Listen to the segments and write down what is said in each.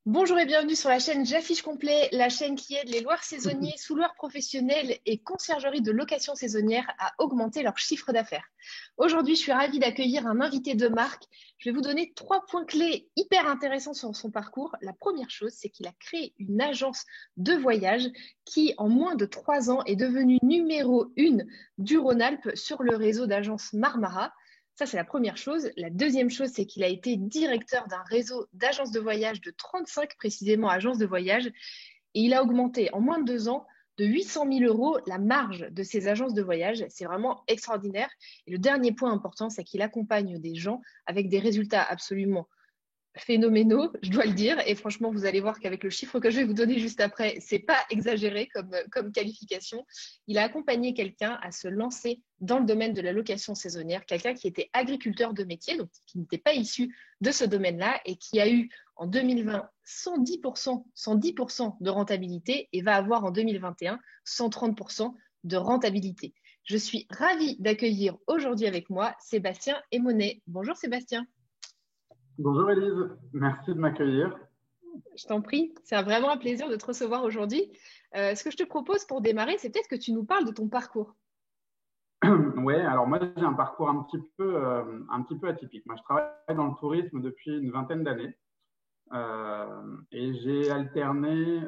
Bonjour et bienvenue sur la chaîne J'affiche complet, la chaîne qui aide les loueurs saisonniers, sous-loueurs professionnels et conciergeries de location saisonnière à augmenter leur chiffre d'affaires. Aujourd'hui, je suis ravie d'accueillir un invité de marque. Je vais vous donner 3 points clés hyper intéressants sur son parcours. La première chose, c'est qu'il a créé une agence de voyage qui, en moins de 3 ans, est devenue numéro 1 du Rhône-Alpes sur le réseau d'agences Marmara. Ça, c'est la première chose. La deuxième chose, c'est qu'il a été directeur d'un réseau d'agences de voyage de 35 précisément agences de voyage et il a augmenté en moins de 2 ans de 800 000 euros la marge de ces agences de voyage. C'est vraiment extraordinaire. Et le dernier point important, c'est qu'il accompagne des gens avec des résultats absolument phénoménaux, je dois le dire. Et franchement, vous allez voir qu'avec le chiffre que je vais vous donner juste après, c'est pas exagéré comme qualification. Il a accompagné quelqu'un à se lancer dans le domaine de la location saisonnière, quelqu'un qui était agriculteur de métier, donc qui n'était pas issu de ce domaine-là et qui a eu en 2020 110% de rentabilité et va avoir en 2021 130% de rentabilité. Je suis ravie d'accueillir aujourd'hui avec moi Sébastien Emonet. Bonjour Sébastien. Bonjour Élise, merci de m'accueillir. Je t'en prie, c'est vraiment un plaisir de te recevoir aujourd'hui. Ce que je te propose pour démarrer, c'est peut-être que tu nous parles de ton parcours. Ouais, alors moi j'ai un parcours un petit peu atypique. Moi je travaille dans le tourisme depuis une vingtaine d'années et j'ai alterné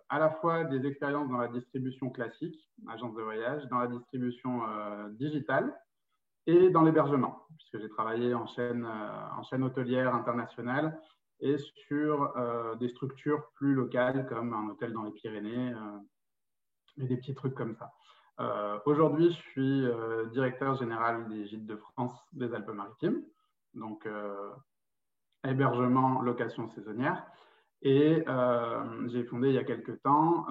à la fois des expériences dans la distribution classique, agence de voyage, dans la distribution digitale et dans l'hébergement, puisque j'ai travaillé en chaîne hôtelière internationale et sur des structures plus locales comme un hôtel dans les Pyrénées et des petits trucs comme ça. Aujourd'hui, je suis directeur général des Gîtes de France des Alpes-Maritimes, donc hébergement, location saisonnière. Et j'ai fondé il y a quelques temps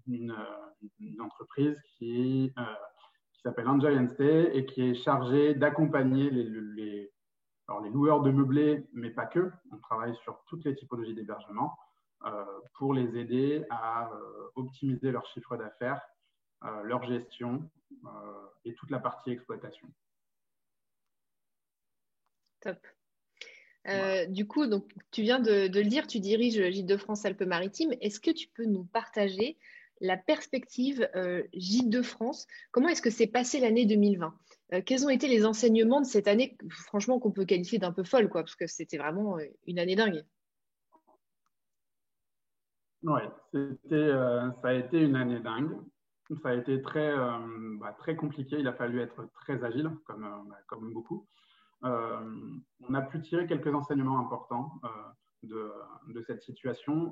une entreprise qui s'appelle Enjoy & Stay et qui est chargée d'accompagner les loueurs de meublés, mais pas que. On travaille sur toutes les typologies d'hébergement pour les aider à optimiser leur chiffre d'affaires, leur gestion et toute la partie exploitation. Top. Voilà. Du coup, donc, tu viens de le dire, tu diriges Gîtes de France Alpes-Maritimes. Est-ce que tu peux nous partager la perspective Gîtes de France? Comment est-ce que s'est passée l'année 2020? Quels ont été les enseignements de cette année, franchement, qu'on peut qualifier d'un peu folle, quoi, parce que c'était vraiment une année dingue. Ouais, ça a été une année dingue. Ça a été très compliqué. Il a fallu être très agile, comme beaucoup. On a pu tirer quelques enseignements importants de cette situation,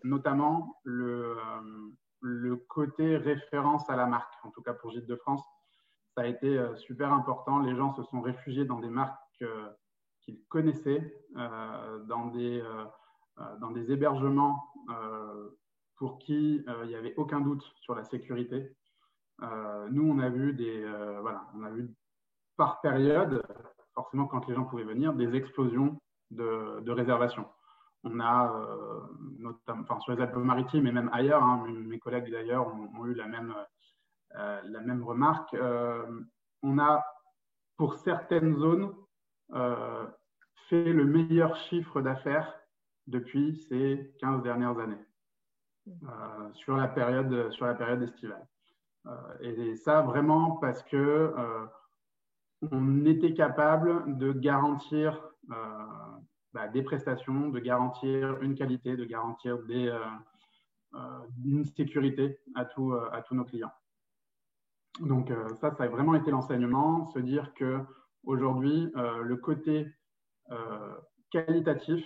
notamment le côté référence à la marque, en tout cas pour Gîtes de France. Ça a été super important. Les gens se sont réfugiés dans des marques qu'ils connaissaient, dans des hébergements pour qui il n'y avait aucun doute sur la sécurité. Nous, on a vu on a vu par période, forcément quand les gens pouvaient venir, des explosions de réservations. On a notamment sur les Alpes-Maritimes et même ailleurs, hein, mes collègues d'ailleurs ont eu la même remarque. On a, pour certaines zones, fait le meilleur chiffre d'affaires depuis ces 15 dernières années sur la période estivale. Et ça, vraiment parce que on était capable de garantir des prestations, de garantir une qualité, de garantir une sécurité à tous nos clients. Donc ça a vraiment été l'enseignement, se dire que aujourd'hui le côté qualitatif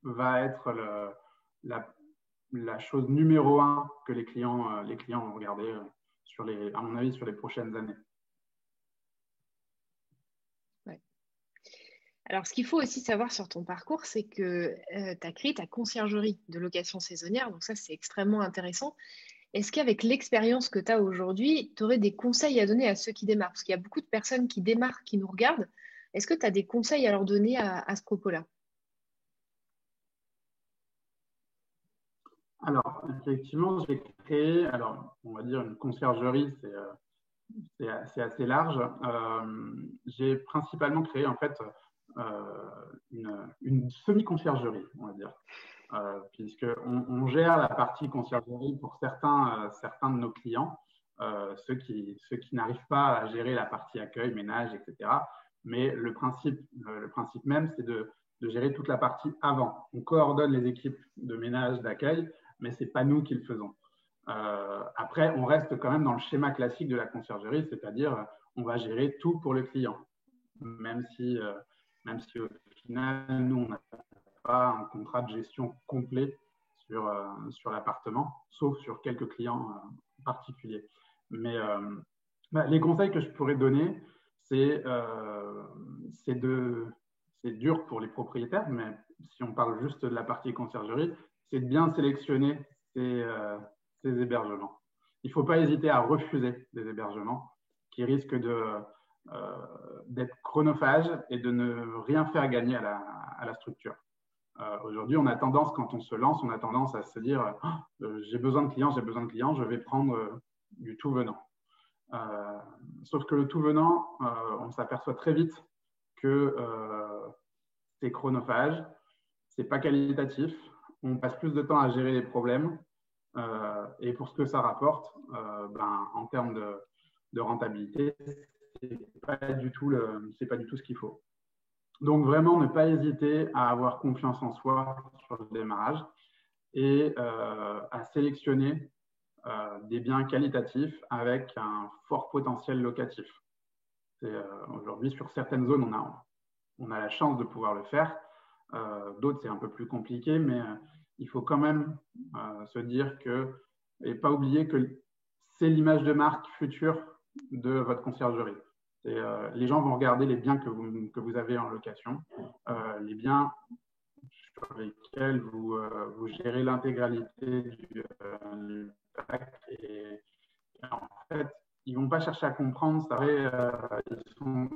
va être la chose numéro 1 que les clients vont regarder à mon avis sur les prochaines années. Ouais. Alors, ce qu'il faut aussi savoir sur ton parcours, c'est que tu as créé ta conciergerie de location saisonnière. Donc ça, c'est extrêmement intéressant. Est-ce qu'avec l'expérience que tu as aujourd'hui, tu aurais des conseils à donner à ceux qui démarrent? Parce qu'il y a beaucoup de personnes qui démarrent, qui nous regardent. Est-ce que tu as des conseils à leur donner à ce propos-là? Alors, effectivement, j'ai créé, on va dire une conciergerie, c'est assez large. J'ai principalement créé en fait une semi-conciergerie, on va dire, puisqu'on gère la partie conciergerie pour certains de nos clients, ceux qui n'arrivent pas à gérer la partie accueil, ménage, etc. Mais le principe même, c'est de gérer toute la partie avant. On coordonne les équipes de ménage, d'accueil, mais ce n'est pas nous qui le faisons. Après, on reste quand même dans le schéma classique de la conciergerie, c'est-à-dire on va gérer tout pour le client, même si au final, nous, on n'a pas un contrat de gestion complet sur l'appartement, sauf sur quelques clients particuliers. Mais les conseils que je pourrais donner, c'est dur pour les propriétaires, mais si on parle juste de la partie conciergerie, c'est de bien sélectionner ces hébergements. Il ne faut pas hésiter à refuser des hébergements qui risquent d'être chronophages et de ne rien faire gagner à la structure. Aujourd'hui, on a tendance, quand on se lance, on a tendance à se dire j'ai besoin de clients, je vais prendre du tout venant. Sauf que le tout venant, on s'aperçoit très vite que c'est chronophage, c'est pas qualitatif, on passe plus de temps à gérer les problèmes et pour ce que ça rapporte, en termes de rentabilité, c'est pas du tout ce qu'il faut. Donc vraiment, ne pas hésiter à avoir confiance en soi sur le démarrage et à sélectionner des biens qualitatifs avec un fort potentiel locatif. Aujourd'hui, sur certaines zones, on a la chance de pouvoir le faire. D'autres, c'est un peu plus compliqué, mais il faut quand même se dire et pas oublier que c'est l'image de marque future de votre conciergerie. Les gens vont regarder les biens que vous avez en location, les biens sur lesquels vous gérez l'intégralité du pack. Et en fait, ils ne vont pas chercher à comprendre,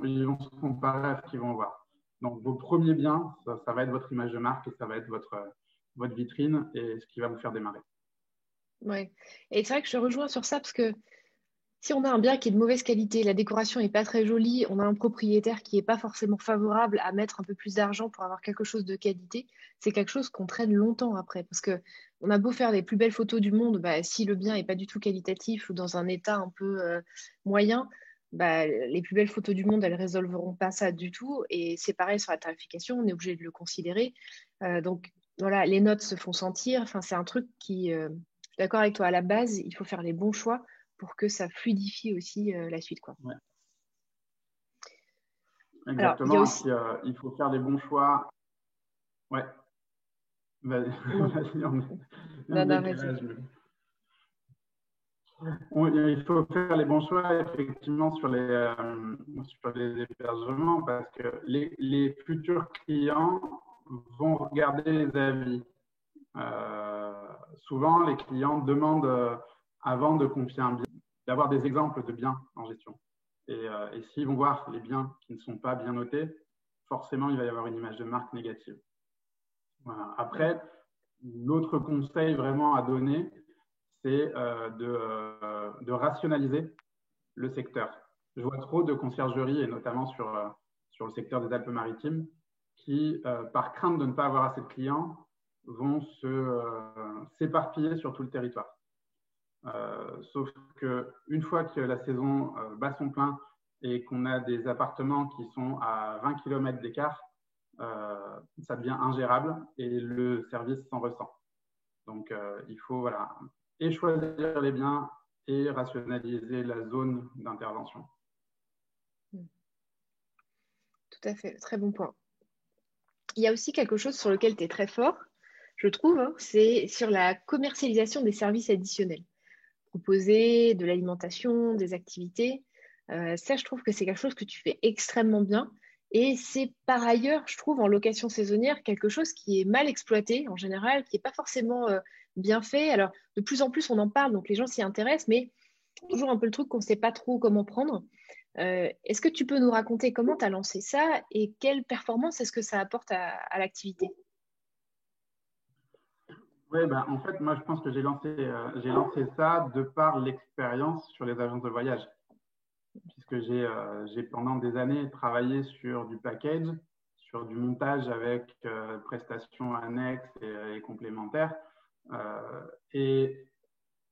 ils vont se comparer à ce qu'ils vont voir. Donc, vos premiers biens, ça va être votre image de marque et ça va être votre vitrine et ce qui va vous faire démarrer. Ouais. Et c'est vrai que je rejoins sur ça parce que si on a un bien qui est de mauvaise qualité, la décoration n'est pas très jolie, on a un propriétaire qui n'est pas forcément favorable à mettre un peu plus d'argent pour avoir quelque chose de qualité, c'est quelque chose qu'on traîne longtemps après. Parce que on a beau faire les plus belles photos du monde, si le bien n'est pas du tout qualitatif ou dans un état un peu moyen, les plus belles photos du monde, elles ne résolveront pas ça du tout. Et c'est pareil sur la tarification, on est obligé de le considérer. Donc voilà, les notes se font sentir. Enfin, c'est un truc qui, je suis d'accord avec toi, à la base, il faut faire les bons choix pour que ça fluidifie aussi la suite, quoi. Ouais. Exactement. Alors, aussi... il faut faire les bons choix. Ouais. Vas-y, il faut faire les bons choix effectivement sur les hébergements parce que les futurs clients vont regarder les avis. Souvent, les clients demandent avant de confier un bien, d'avoir des exemples de biens en gestion. Et s'ils vont voir les biens qui ne sont pas bien notés, forcément, il va y avoir une image de marque négative. Voilà. Après, l'autre conseil vraiment à donner, c'est de rationaliser le secteur. Je vois trop de conciergeries, et notamment sur le secteur des Alpes-Maritimes, qui, par crainte de ne pas avoir assez de clients, vont s'éparpiller sur tout le territoire. Sauf qu'une fois que la saison bat son plein et qu'on a des appartements qui sont à 20 km d'écart, ça devient ingérable et le service s'en ressent. Donc, il faut et choisir les biens et rationaliser la zone d'intervention. Tout à fait, très bon point. Il y a aussi quelque chose sur lequel tu es très fort, je trouve, c'est sur la commercialisation des services additionnels. Proposer de l'alimentation, des activités. Ça, je trouve que c'est quelque chose que tu fais extrêmement bien. Et c'est par ailleurs, je trouve, en location saisonnière, quelque chose qui est mal exploité en général, qui n'est pas forcément bien fait. Alors, de plus en plus, on en parle, donc les gens s'y intéressent, mais toujours un peu le truc qu'on ne sait pas trop comment prendre. Est-ce que tu peux nous raconter comment tu as lancé ça et quelle performance est-ce que ça apporte à l'activité? Oui, en fait, moi, je pense que j'ai lancé ça de par l'expérience sur les agences de voyage. Puisque j'ai pendant des années travaillé sur du package, sur du montage avec prestations annexes et complémentaires. Et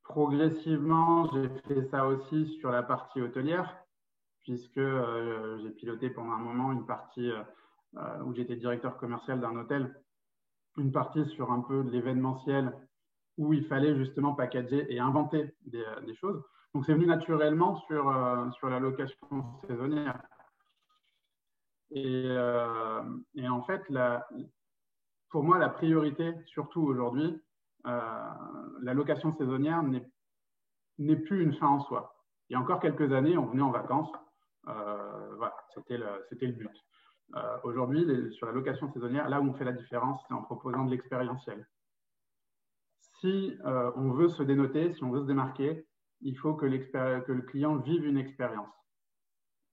progressivement, j'ai fait ça aussi sur la partie hôtelière, puisque j'ai piloté pendant un moment une partie où j'étais directeur commercial d'un hôtel, une partie sur un peu de l'événementiel où il fallait justement packager et inventer des choses. Donc, c'est venu naturellement sur la location saisonnière. Et en fait, pour moi, la priorité, surtout aujourd'hui, la location saisonnière n'est plus une fin en soi. Il y a encore quelques années, on venait en vacances. Voilà, c'était le but. Aujourd'hui, sur la location saisonnière, là où on fait la différence, c'est en proposant de l'expérientiel. Si on veut se dénoter, si on veut se démarquer, il faut que le client vive une expérience.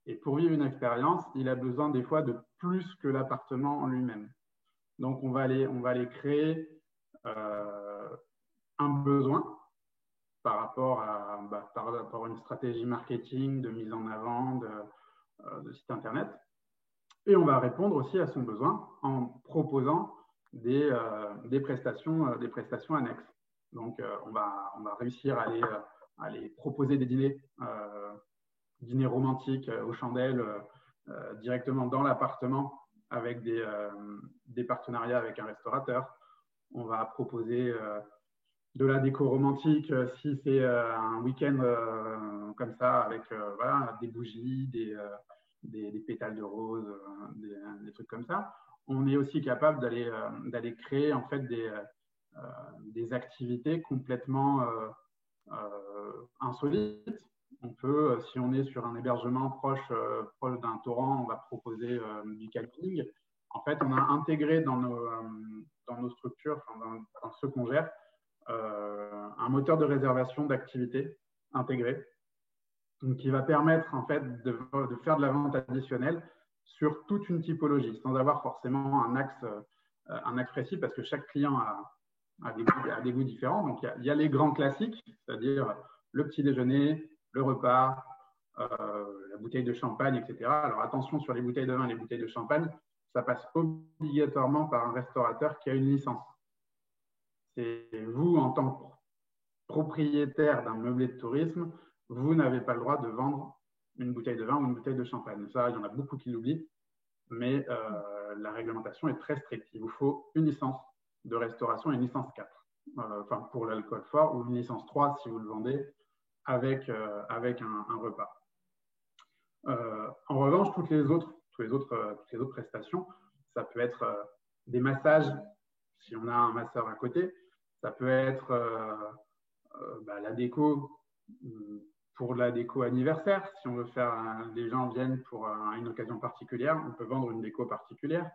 Et pour vivre une expérience, il a besoin des fois de plus que l'appartement en lui-même. Donc, on va aller créer un besoin par rapport à une stratégie marketing, de mise en avant, de site internet. Et on va répondre aussi à son besoin en proposant des prestations annexes. Donc, on va réussir à aller proposer des dîners romantiques aux chandelles directement dans l'appartement avec des partenariats avec un restaurateur. On va proposer de la déco romantique si c'est un week-end comme ça avec voilà, des bougies, des pétales de rose, des trucs comme ça. On est aussi capable d'aller créer en fait des activités complètement insolites. On peut, si on est sur un hébergement proche d'un torrent, on va proposer du camping. En fait, on a intégré dans nos structures, dans ce qu'on gère, un moteur de réservation d'activités intégré, donc qui va permettre en fait de faire de la vente additionnelle sur toute une typologie, sans avoir forcément un axe précis, parce que chaque client a des goûts différents. Donc il y a les grands classiques, c'est-à-dire le petit déjeuner, le repas, la bouteille de champagne, etc. Alors attention sur les bouteilles de vin et les bouteilles de champagne, ça passe obligatoirement par un restaurateur qui a une licence. C'est vous, en tant que propriétaire d'un meublé de tourisme, vous n'avez pas le droit de vendre une bouteille de vin ou une bouteille de champagne. Ça, il y en a beaucoup qui l'oublient, mais la réglementation est très stricte. Il vous faut une licence de restauration et une licence 4, pour l'alcool fort, ou une licence 3 si vous le vendez avec un repas. En revanche, toutes les autres prestations, ça peut être des massages, si on a un masseur à côté, ça peut être la déco, pour la déco anniversaire. Si on veut faire, les gens viennent pour une occasion particulière, on peut vendre une déco particulière.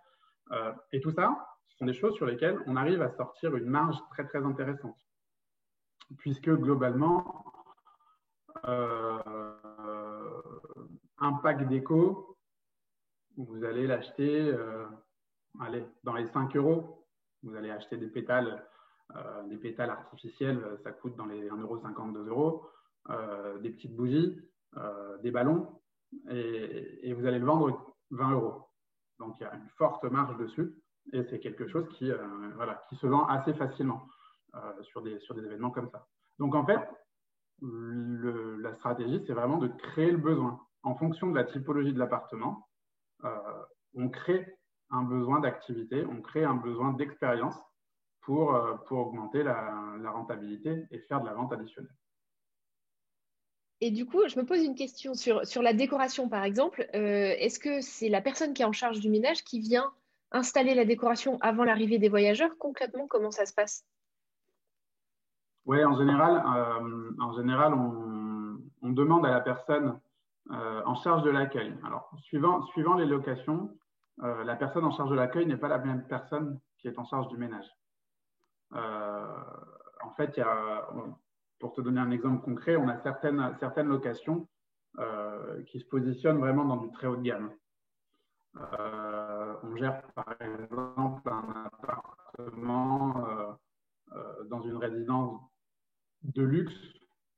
Et tout ça, ce sont des choses sur lesquelles on arrive à sortir une marge très, très intéressante. Puisque globalement, un pack déco, vous allez l'acheter dans les 5 €. Vous allez acheter des pétales artificiels, ça coûte dans les 1,50 €, 2 €, des petites bougies, des ballons, et vous allez le vendre 20 €. Donc, il y a une forte marge dessus, et c'est quelque chose qui se vend assez facilement sur des événements comme ça. Donc, en fait, la stratégie, c'est vraiment de créer le besoin. En fonction de la typologie de l'appartement, on crée un besoin d'activité, on crée un besoin d'expérience pour augmenter la rentabilité et faire de la vente additionnelle. Et du coup, je me pose une question sur la décoration, par exemple. Est-ce que c'est la personne qui est en charge du ménage qui vient installer la décoration avant l'arrivée des voyageurs? Concrètement, comment ça se passe? Oui, en général, on demande à la personne en charge de l'accueil. Alors, suivant les locations, la personne en charge de l'accueil n'est pas la même personne qui est en charge du ménage. En fait, pour te donner un exemple concret, on a certaines locations qui se positionnent vraiment dans du très haut de gamme. On gère par exemple un appartement dans une résidence de luxe,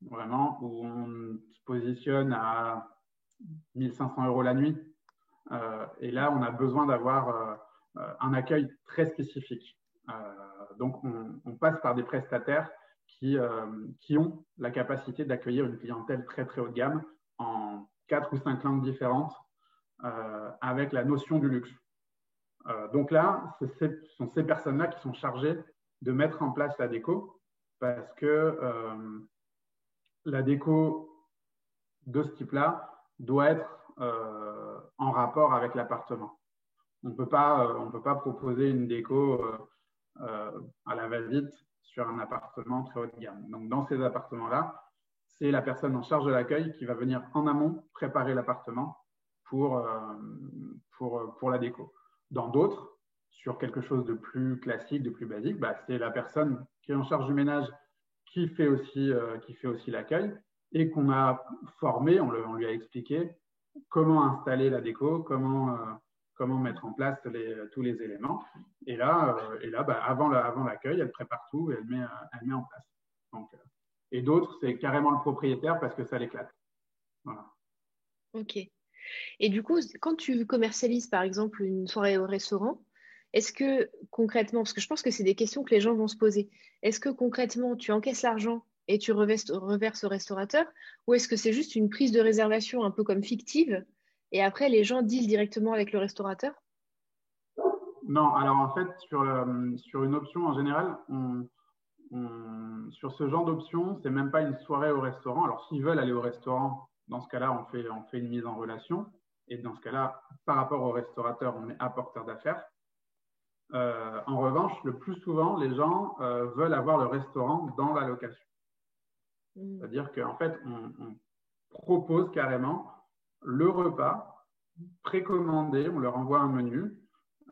vraiment, où on se positionne à 1 500 € la nuit. Et là, on a besoin d'avoir un accueil très spécifique. Donc, on passe par des prestataires qui ont la capacité d'accueillir une clientèle très, très haut de gamme en 4 ou 5 langues différentes avec la notion du luxe. Donc là, ce sont ces personnes-là qui sont chargées de mettre en place la déco parce que la déco de ce type-là doit être en rapport avec l'appartement. On ne peut pas proposer une déco à la va-vite sur un appartement très haut de gamme. Donc, dans ces appartements-là, c'est la personne en charge de l'accueil qui va venir en amont préparer l'appartement pour la déco. Dans d'autres, sur quelque chose de plus classique, de plus basique, c'est la personne qui est en charge du ménage qui fait aussi l'accueil et qu'on a formé, on lui a expliqué comment installer la déco, comment mettre en place tous les éléments. Et là avant l'accueil, elle prépare tout et elle met en place. Donc, et d'autres, c'est carrément le propriétaire parce que ça l'éclate. Voilà. Ok. Et du coup, quand tu commercialises, par exemple, une soirée au restaurant, est-ce que concrètement, parce que je pense que c'est des questions que les gens vont se poser, est-ce que concrètement, tu encaisses l'argent et tu reverses au restaurateur, ou est-ce que c'est juste une prise de réservation un peu comme fictive, et après, les gens dealent directement avec le restaurateur? Non, alors en fait, sur une option en général, sur ce genre d'option, c'est même pas une soirée au restaurant. Alors, s'ils veulent aller au restaurant, dans ce cas-là, on fait une mise en relation. Et dans ce cas-là, par rapport au restaurateur, on est apporteur d'affaires. En revanche, le plus souvent, les gens veulent avoir le restaurant dans la location. C'est-à-dire qu'en fait, on propose carrément le repas précommandé, on leur envoie un menu,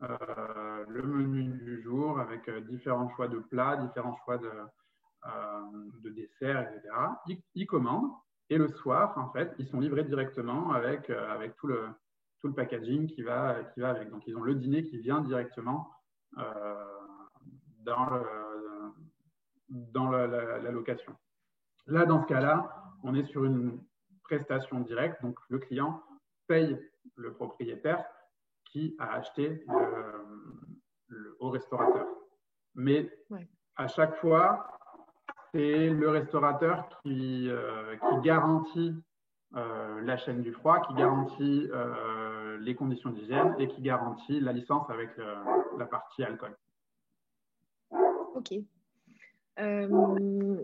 le menu du jour avec différents choix de plats, différents choix de desserts, etc. Ils commandent et le soir, en fait, ils sont livrés directement avec tout le packaging qui va avec. Donc, ils ont le dîner qui vient directement dans la location. Là, dans ce cas-là, on est sur une prestation directe. Donc, le client paye le propriétaire qui a acheté au restaurateur. Mais à chaque fois, c'est le restaurateur qui garantit la chaîne du froid, qui garantit les conditions d'hygiène et qui garantit la licence avec la partie alcool. Ok.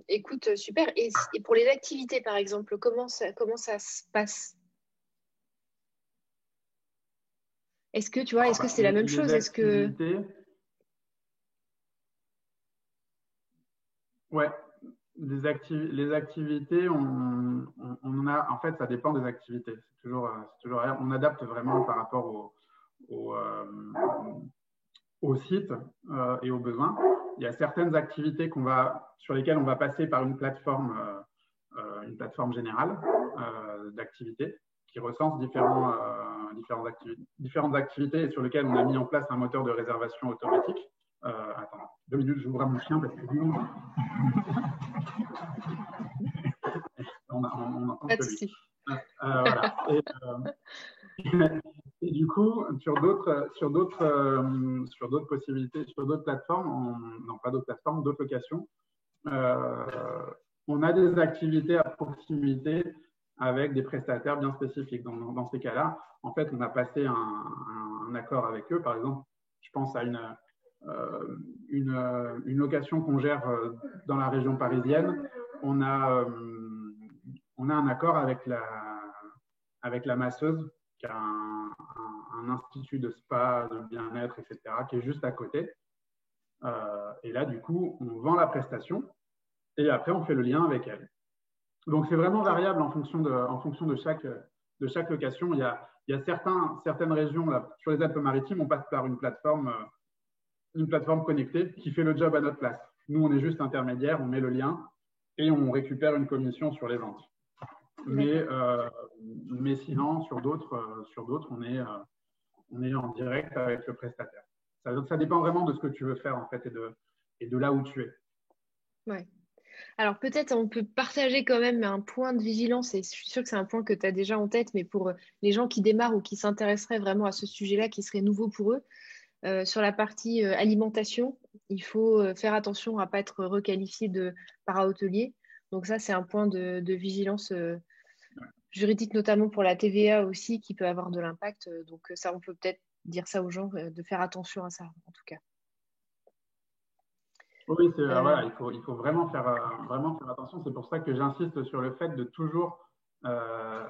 Écoute, super. Et pour les activités, par exemple, comment ça se passe? Est-ce que tu vois, est-ce que c'est la même chose? Est-ce que ouais, les activités, on a, en fait, ça dépend des activités. C'est toujours on adapte vraiment par rapport au site et aux besoins. Il y a certaines activités sur lesquelles on va passer par une plateforme générale d'activités qui recense différentes activités et sur lesquelles on a mis en place un moteur de réservation automatique. Attends, 2 minutes, j'ouvre mon chien parce que on entend pas de que lui. souci. Voilà. Et du coup, sur d'autres possibilités, sur d'autres plateformes, non pas d'autres plateformes, d'autres locations, on a des activités à proximité avec des prestataires bien spécifiques. Dans ces cas-là, en fait, on a passé un accord avec eux. Par exemple, je pense à une location qu'on gère dans la région parisienne. On a un accord avec la masseuse qui a un institut de spa, de bien-être, etc., qui est juste à côté. Et là, du coup, on vend la prestation et après, on fait le lien avec elle. Donc, c'est vraiment variable en fonction de chaque location. Il y a certaines régions, là, sur les Alpes-Maritimes, on passe par une plateforme connectée qui fait le job à notre place. Nous, on est juste intermédiaire, on met le lien et on récupère une commission sur les ventes. Mais sinon, sur d'autres, on est en direct avec le prestataire. Ça dépend vraiment de ce que tu veux faire en fait et de là où tu es. Ouais. Alors peut-être on peut partager quand même un point de vigilance, et je suis sûre que c'est un point que tu as déjà en tête, mais pour les gens qui démarrent ou qui s'intéresseraient vraiment à ce sujet-là, qui serait nouveau pour eux, sur la partie alimentation, il faut faire attention à ne pas être requalifié de para-hôtelier. Donc ça, c'est un point de vigilance juridique, notamment pour la TVA aussi, qui peut avoir de l'impact. Donc ça, on peut peut-être dire ça aux gens, de faire attention à ça, en tout cas. Oui, Euh, voilà, il faut vraiment faire attention. C'est pour ça que j'insiste sur le fait de toujours euh,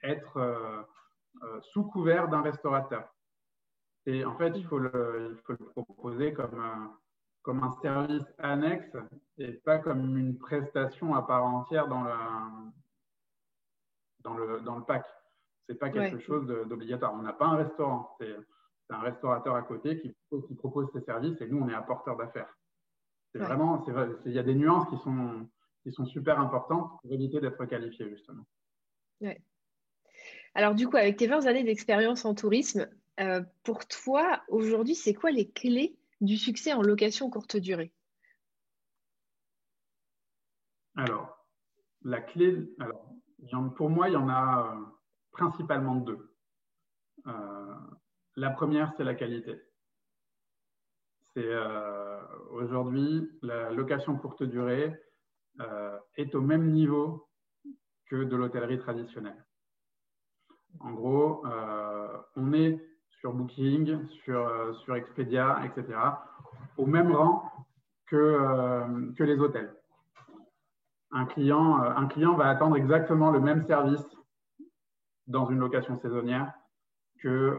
être sous couvert d'un restaurateur. Et en fait, il faut le proposer comme un service annexe et pas comme une prestation à part entière dans le pack. Ce n'est pas quelque ouais, chose d'obligatoire. On n'a pas un restaurant. C'est un restaurateur à côté qui propose ses services et nous, on est apporteur d'affaires. C'est ouais, vraiment, il y a des nuances qui sont super importantes pour éviter d'être qualifié, justement. ouais. Alors du coup, avec tes 20 années d'expérience en tourisme, pour toi, aujourd'hui, c'est quoi les clés du succès en location courte durée? Alors, la clé, alors, pour moi, il y en a principalement deux. Euh, la première, c'est la qualité. C'est aujourd'hui, la location courte durée est au même niveau que de l'hôtellerie traditionnelle. En gros, on est sur Booking, sur Expedia, etc., au même rang que les hôtels. Un client va attendre exactement le même service dans une location saisonnière que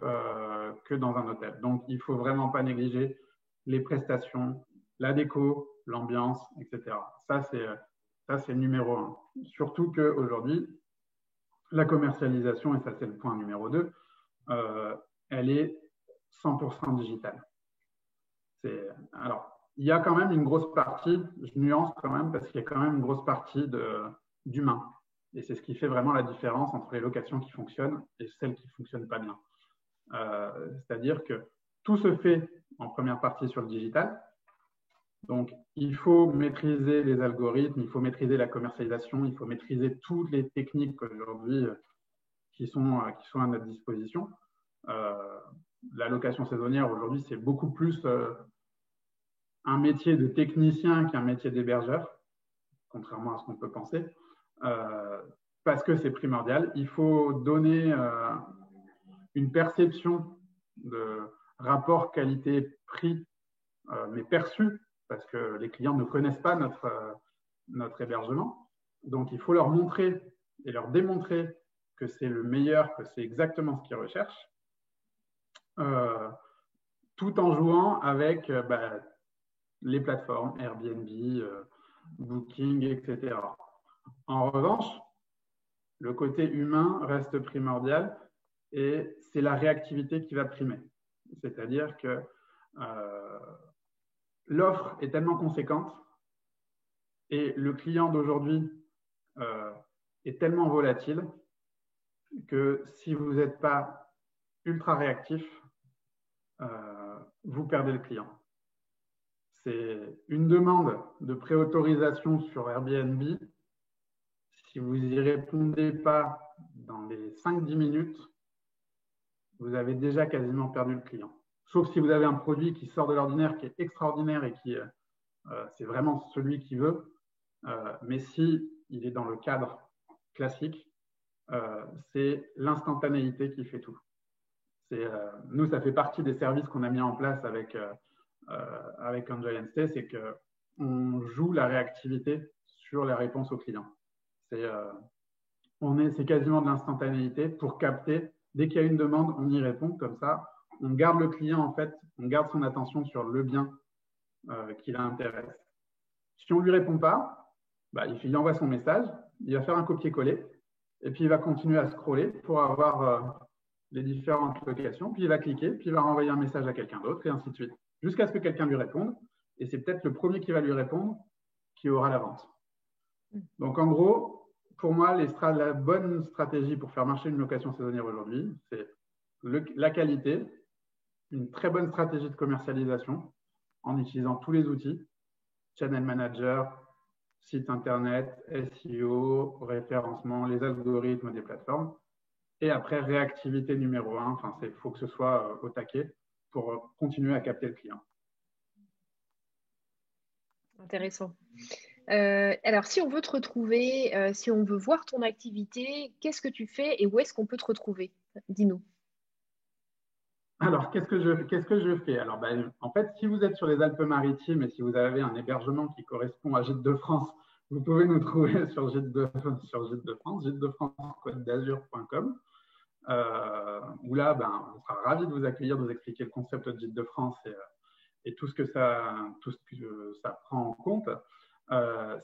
dans un hôtel. Donc, il ne faut vraiment pas négliger les prestations, la déco, l'ambiance, etc. Ça, c'est numéro un. Surtout qu'aujourd'hui, la commercialisation, et ça, c'est le point numéro 2, elle est 100% digitale. Alors, il y a quand même une grosse partie, je nuance quand même, parce qu'il y a quand même une grosse partie d'humain. Et c'est ce qui fait vraiment la différence entre les locations qui fonctionnent et celles qui ne fonctionnent pas bien. C'est-à-dire que tout se fait en première partie sur le digital. Donc, il faut maîtriser les algorithmes, il faut maîtriser la commercialisation, il faut maîtriser toutes les techniques aujourd'hui qui sont à notre disposition. Euh, la location saisonnière aujourd'hui, c'est beaucoup plus un métier de technicien qu'un métier d'hébergeur, contrairement à ce qu'on peut penser, parce que c'est primordial. Il faut donner une perception de rapport qualité-prix, mais perçu, parce que les clients ne connaissent pas notre hébergement. Donc, il faut leur montrer et leur démontrer que c'est le meilleur, que c'est exactement ce qu'ils recherchent, tout en jouant avec les plateformes Airbnb, Booking, etc. En revanche, le côté humain reste primordial et c'est la réactivité qui va primer. C'est-à-dire que l'offre est tellement conséquente et le client d'aujourd'hui est tellement volatile que si vous n'êtes pas ultra réactif, vous perdez le client. C'est une demande de préautorisation sur Airbnb. Si vous n'y répondez pas dans les 5-10 minutes, vous avez déjà quasiment perdu le client. Sauf si vous avez un produit qui sort de l'ordinaire, qui est extraordinaire et qui c'est vraiment celui qui veut. Mais si il est dans le cadre classique, c'est l'instantanéité qui fait tout. Nous, ça fait partie des services qu'on a mis en place avec Enjoy and Stay, c'est qu'on joue la réactivité sur la réponse aux clients. C'est quasiment de l'instantanéité pour capter. Dès qu'il y a une demande, on y répond. Comme ça, on garde le client, en fait, on garde son attention sur le bien qui l'intéresse. Si on ne lui répond pas, il envoie son message, il va faire un copier-coller, et puis il va continuer à scroller pour avoir les différentes locations, puis il va cliquer, puis il va renvoyer un message à quelqu'un d'autre, et ainsi de suite, jusqu'à ce que quelqu'un lui réponde. Et c'est peut-être le premier qui va lui répondre qui aura la vente. Donc, en gros, pour moi, la bonne stratégie pour faire marcher une location saisonnière aujourd'hui, c'est la qualité, une très bonne stratégie de commercialisation en utilisant tous les outils, Channel Manager, site internet, SEO, référencement, les algorithmes des plateformes. Et après, réactivité numéro 1, il faut que ce soit au taquet pour continuer à capter le client. Intéressant. Alors, si on veut te retrouver, si on veut voir ton activité, qu'est-ce que tu fais et où est-ce qu'on peut te retrouver? Dis-nous. Alors, qu'est-ce que je fais? Alors, en fait, si vous êtes sur les Alpes-Maritimes et si vous avez un hébergement qui correspond à Gîtes de France, vous pouvez nous trouver sur Gîtes de France, gîtes-de-france-côte-d'azur.com, où là, on sera ravis de vous accueillir, de vous expliquer le concept de Gîtes de France et tout ce que ça prend en compte.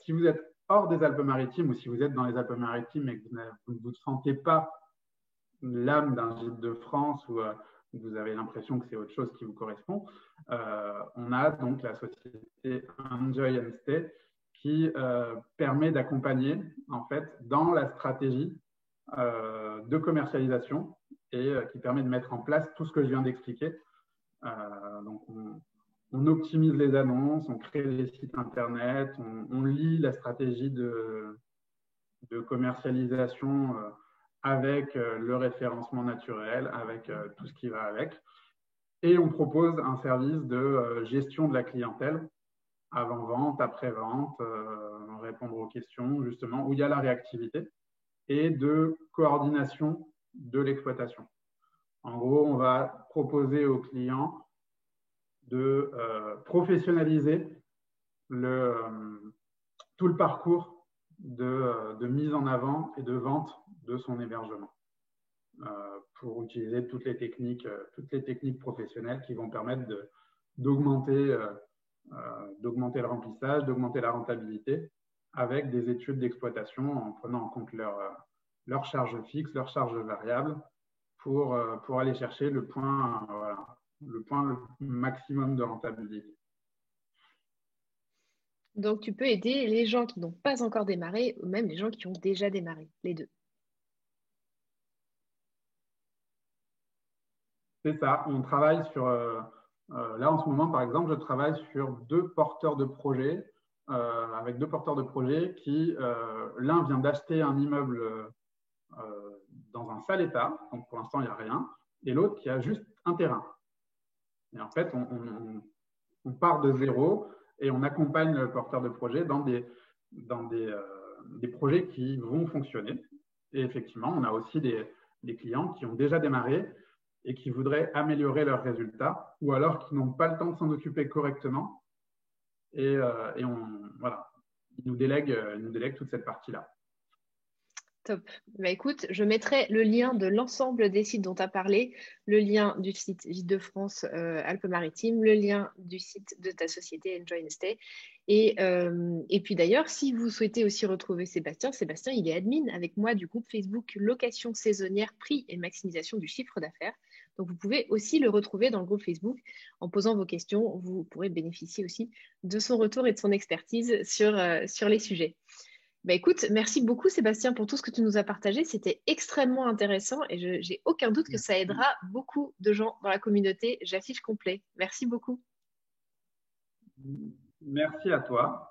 Si vous êtes hors des Alpes-Maritimes ou si vous êtes dans les Alpes-Maritimes et que vous ne vous sentez pas l'âme d'un Gîte de France ou vous avez l'impression que c'est autre chose qui vous correspond, on a donc la société Enjoy and Stay qui permet d'accompagner en fait dans la stratégie de commercialisation et qui permet de mettre en place tout ce que je viens d'expliquer. Donc on optimise les annonces, on crée les sites internet, on lit la stratégie de commercialisation avec le référencement naturel, avec tout ce qui va avec. Et on propose un service de gestion de la clientèle, avant-vente, après-vente, répondre aux questions, justement, où il y a la réactivité, et de coordination de l'exploitation. En gros, on va proposer aux clients de professionnaliser tout le parcours de mise en avant et de vente de son hébergement pour utiliser toutes les techniques professionnelles qui vont permettre d'augmenter le remplissage, d'augmenter la rentabilité avec des études d'exploitation en prenant en compte leurs charges fixes, leurs charges variables pour aller chercher le point maximum de rentabilité. Donc, tu peux aider les gens qui n'ont pas encore démarré ou même les gens qui ont déjà démarré, les deux. C'est ça, on travaille sur… là, en ce moment, par exemple, je travaille sur deux porteurs de projets, avec deux porteurs de projets qui, l'un vient d'acheter un immeuble dans un sale état, donc pour l'instant, il n'y a rien, et l'autre qui a juste un terrain. Et en fait, on part de zéro et on accompagne le porteur de projet dans des projets qui vont fonctionner. Et effectivement, on a aussi des clients qui ont déjà démarré et qui voudraient améliorer leurs résultats ou alors qui n'ont pas le temps de s'en occuper correctement. Et voilà, ils nous délèguent toute cette partie-là. Top. Écoute, je mettrai le lien de l'ensemble des sites dont tu as parlé, le lien du site Gîtes de France Alpes-Maritimes, le lien du site de ta société Enjoy and Stay. Et puis d'ailleurs, si vous souhaitez aussi retrouver Sébastien, il est admin avec moi du groupe Facebook Location saisonnière, prix et maximisation du chiffre d'affaires. Donc, vous pouvez aussi le retrouver dans le groupe Facebook. En posant vos questions, vous pourrez bénéficier aussi de son retour et de son expertise sur les sujets. Écoute, merci beaucoup Sébastien pour tout ce que tu nous as partagé. C'était extrêmement intéressant et j'ai aucun doute que ça aidera beaucoup de gens dans la communauté J'affiche complet. Merci beaucoup. Merci à toi.